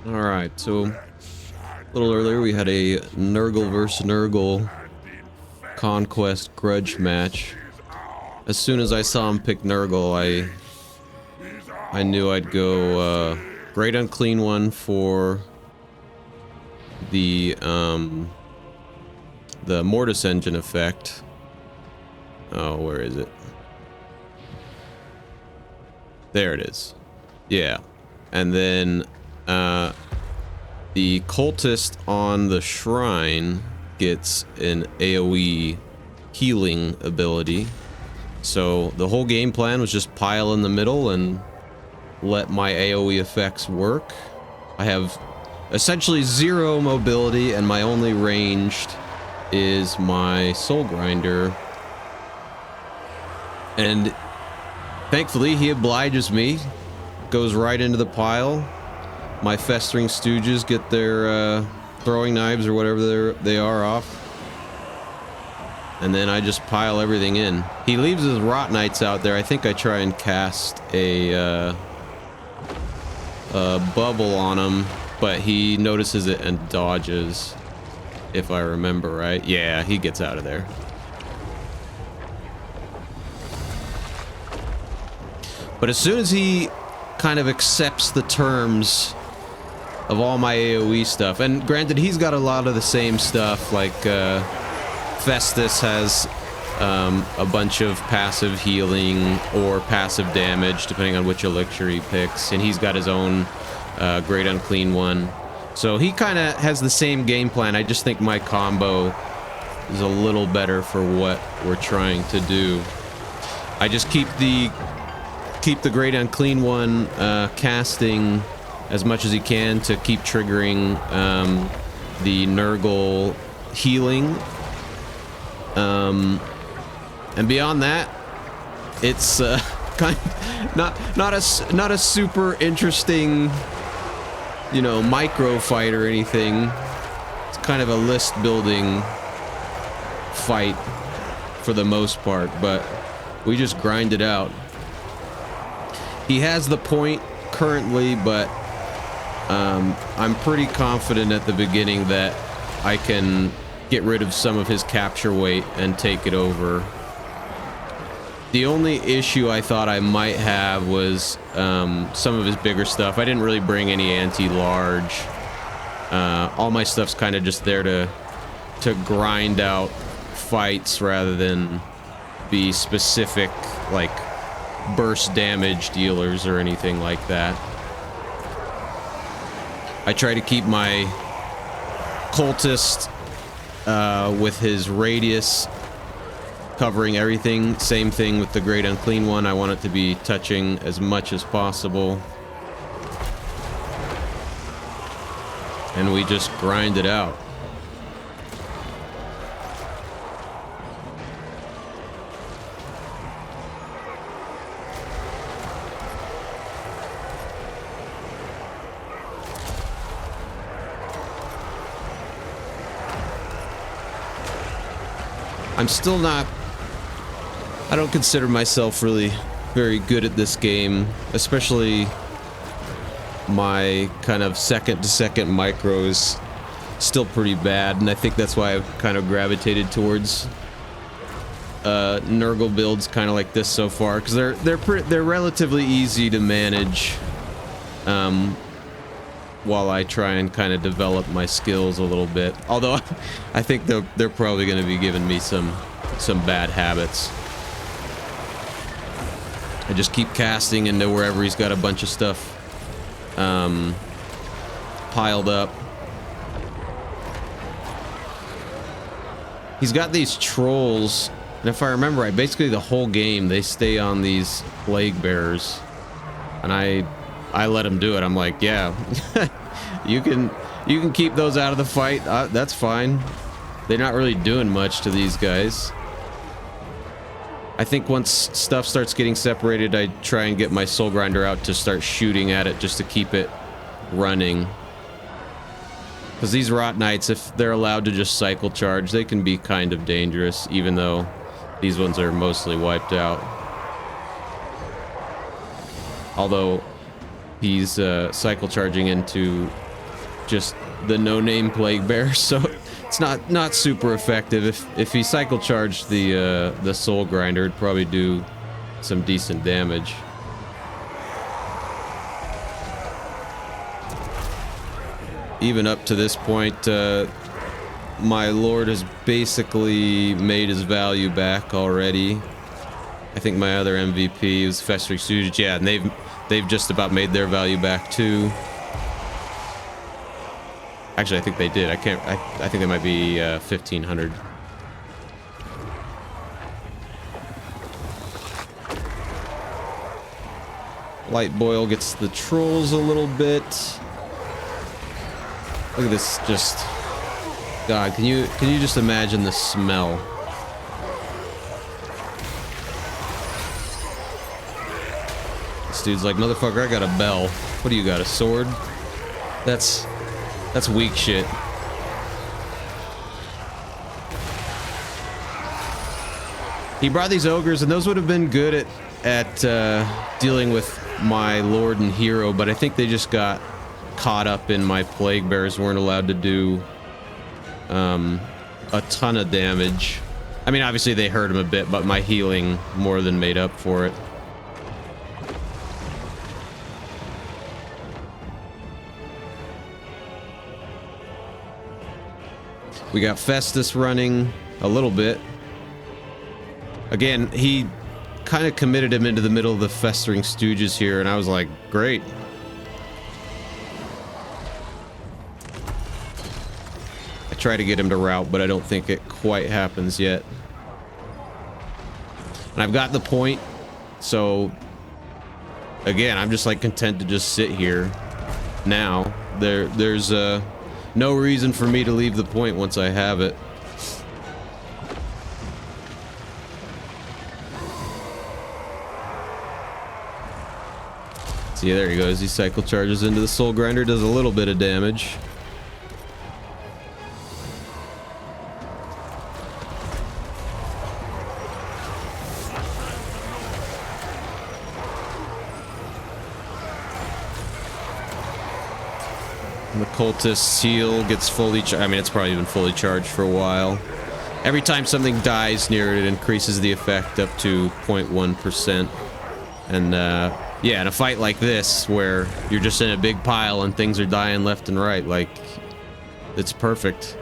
Alright, so a little earlier we had a Nurgle versus Nurgle Conquest grudge match. As soon as I saw him pick Nurgle, I knew I'd go Great Unclean One for the Mortis Engine effect. Oh, where is it? There it is. Yeah. And then the cultist on the shrine gets an AoE healing ability. So the whole game plan was just pile in the middle and let my AoE effects work. I have essentially 0 mobility, and my only ranged is my soul grinder. And thankfully he obliges me, goes right into the pile. My festering stooges get their throwing knives or whatever they are off. And then I just pile everything in. He leaves his rot knights out there. I think I try and cast a bubble on him, but he notices it and dodges, if I remember right. Yeah, he gets out of there. But as soon as he kind of accepts the terms of all my AoE stuff, and granted he's got a lot of the same stuff, like Festus has a bunch of passive healing or passive damage depending on which elixir he picks, and he's got his own Great Unclean One, so he kind of has the same game plan. I just think my combo is a little better for what we're trying to do. I just keep the Great Unclean One casting as much as he can to keep triggering the Nurgle healing. And beyond that, it's kind of not a super interesting, you know, micro fight or anything. It's kind of a list building fight for the most part, but we just grind it out. He has the point currently, but I'm pretty confident at the beginning that I can get rid of some of his capture weight and take it over. The only issue I thought I might have was some of his bigger stuff. I didn't really bring any anti-large. All my stuff's kind of just there to grind out fights rather than be specific, like burst damage dealers or anything like that. I try to keep my cultist with his radius covering everything. Same thing with the Great Unclean One. I want it to be touching as much as possible. And we just grind it out. I'm still not... I don't consider myself really very good at this game, especially my kind of second-to-second micros still pretty bad, and I think that's why I've kind of gravitated towards Nurgle builds kind of like this so far, because they're relatively easy to manage while I try and kind of develop my skills a little bit. Although I think they're probably going to be giving me some bad habits. I just keep casting into wherever he's got a bunch of stuff piled up. He's got these trolls, and if I remember right, basically the whole game they stay on these plague bearers, and I let him do it. I'm like, yeah, you can keep those out of the fight. That's fine. They're not really doing much to these guys. I think once stuff starts getting separated, I try and get my soul grinder out to start shooting at it just to keep it running. Because these rot knights, if they're allowed to just cycle charge, they can be kind of dangerous, even though these ones are mostly wiped out. Although he's cycle charging into just the no-name plague bear, so it's not super effective. If he cycle charged the soul grinder, it'd probably do some decent damage. Even up to this point, my lord has basically made his value back already. I think my other MVP was Festering Stooges, yeah, and they've just about made their value back too. Actually, I think they did. I think they might be 1,500. Light Boil gets the trolls a little bit. Look at this, just... God, can you just imagine the smell? This dude's like, motherfucker, I got a bell. What do you got, a sword? That's weak shit. He brought these ogres, and those would have been good at dealing with my lord and hero, but I think they just got caught up in my plague bears weren't allowed to do a ton of damage. I mean, obviously they hurt him a bit, but my healing more than made up for it. We got Festus running a little bit. Again, he kind of committed him into the middle of the Festering Stooges here, and I was like, great. I try to get him to rout, but I don't think it quite happens yet. And I've got the point, so again, I'm just like content to just sit here now. There's no reason for me to leave the point once I have it. See, there he goes. He cycle charges into the soul grinder, does a little bit of damage. And the cultist's heal gets fully charged. I mean, it's probably been fully charged for a while. Every time something dies near it, it increases the effect up to 0.1%. And yeah, in a fight like this, where you're just in a big pile and things are dying left and right, like, it's perfect.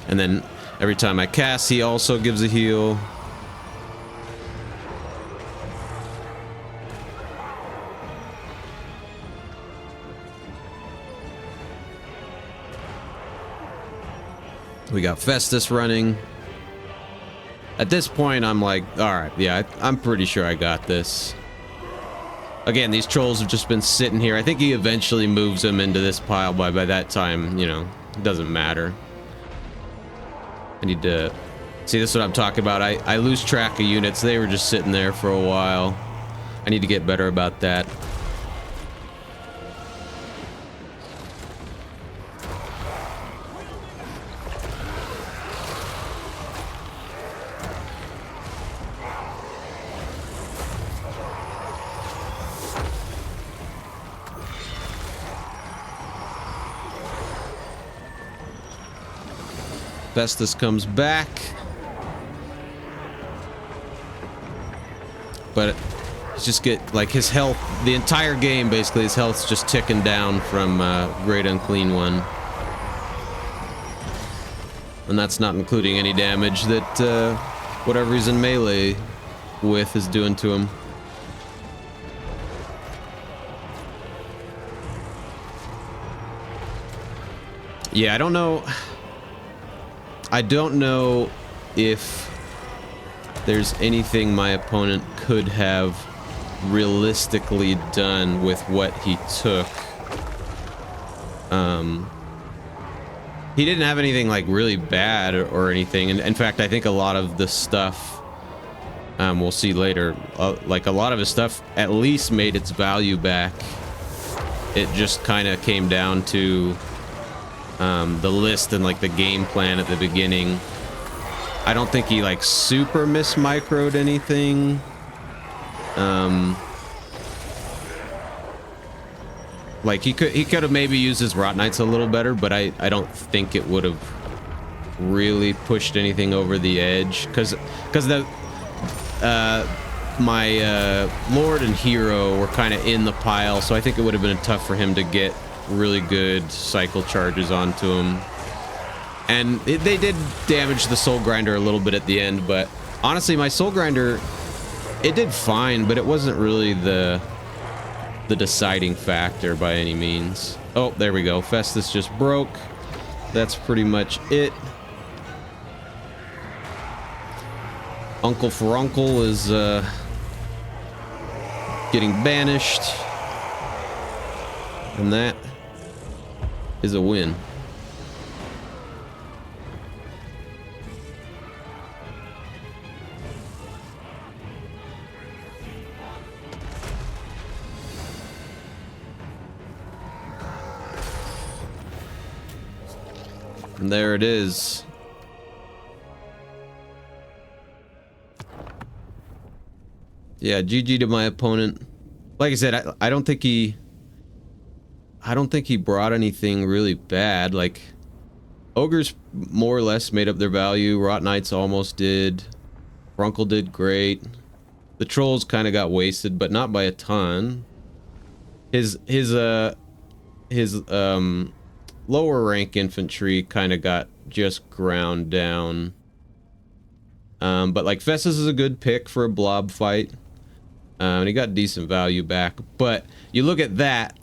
And then every time I cast, he also gives a heal. We got Festus running. At this point, I'm like, alright, yeah, I'm pretty sure I got this. Again, these trolls have just been sitting here. I think he eventually moves them into this pile, but by that time, you know, it doesn't matter. I need to... See, this is what I'm talking about. I lose track of units. They were just sitting there for a while. I need to get better about that. Festus comes back, but he's just like his health, the entire game basically, his health's just ticking down from Great Unclean One, and that's not including any damage that whatever he's in melee with is doing to him. Yeah, I don't know if there's anything my opponent could have realistically done with what he took. He didn't have anything like really bad or anything, and in fact I think a lot of the stuff we'll see later, like a lot of his stuff at least made its value back. It just kind of came down to the list and like the game plan at the beginning. I don't think he like super mismicroed anything. Like he could have maybe used his Rot Knights a little better, but I don't think it would have really pushed anything over the edge, because the my Lord and Hero were kind of in the pile, so I think it would have been tough for him to get really good cycle charges onto him. And they did damage the Soul Grinder a little bit at the end, but honestly, my Soul Grinder, it did fine, but it wasn't really the deciding factor by any means. Oh, there we go. Festus just broke. That's pretty much it. Uncle Furuncle is getting banished. And that is a win. And there it is. Yeah, GG to my opponent. Like I said, I don't think he brought anything really bad. Like, Ogres more or less made up their value. Rot Knights almost did. Runkle did great. The Trolls kind of got wasted, but not by a ton. His lower rank infantry kind of got just ground down. But like Festus is a good pick for a blob fight. And he got decent value back. But you look at that,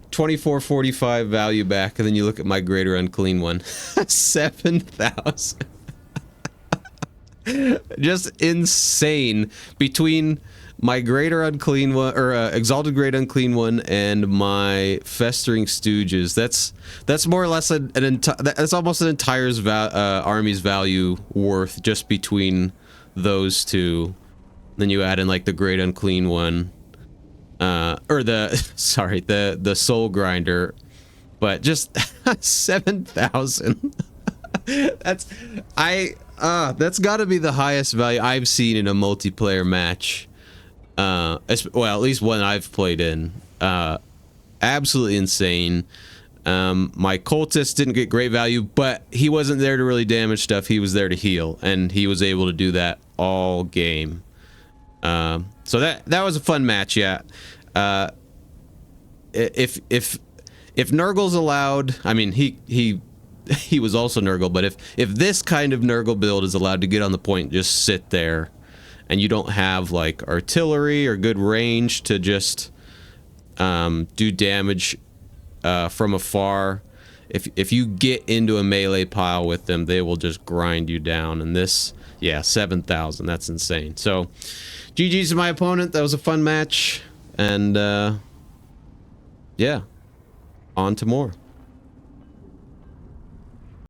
2445 value back, and then you look at my Greater Unclean One, 7,000. Just insane. Between my Greater Unclean One, or Exalted Great Unclean One, and my Festering Stooges, that's more or less that's almost an entire army's value worth just between those two. Then you add in like the Great Unclean One, or the Soul Grinder, but just 7,000. That's got to be the highest value I've seen in a multiplayer match. Well, at least one I've played in. Absolutely insane. My Cultist didn't get great value, but he wasn't there to really damage stuff. He was there to heal, and he was able to do that all game. So that was a fun match, yeah. If Nurgle's allowed, I mean, he was also Nurgle, but if this kind of Nurgle build is allowed to get on the point, just sit there, and you don't have like artillery or good range to just do damage from afar, if you get into a melee pile with them, they will just grind you down. And this, yeah, 7,000, that's insane. So GG's to my opponent. That was a fun match, and yeah, on to more.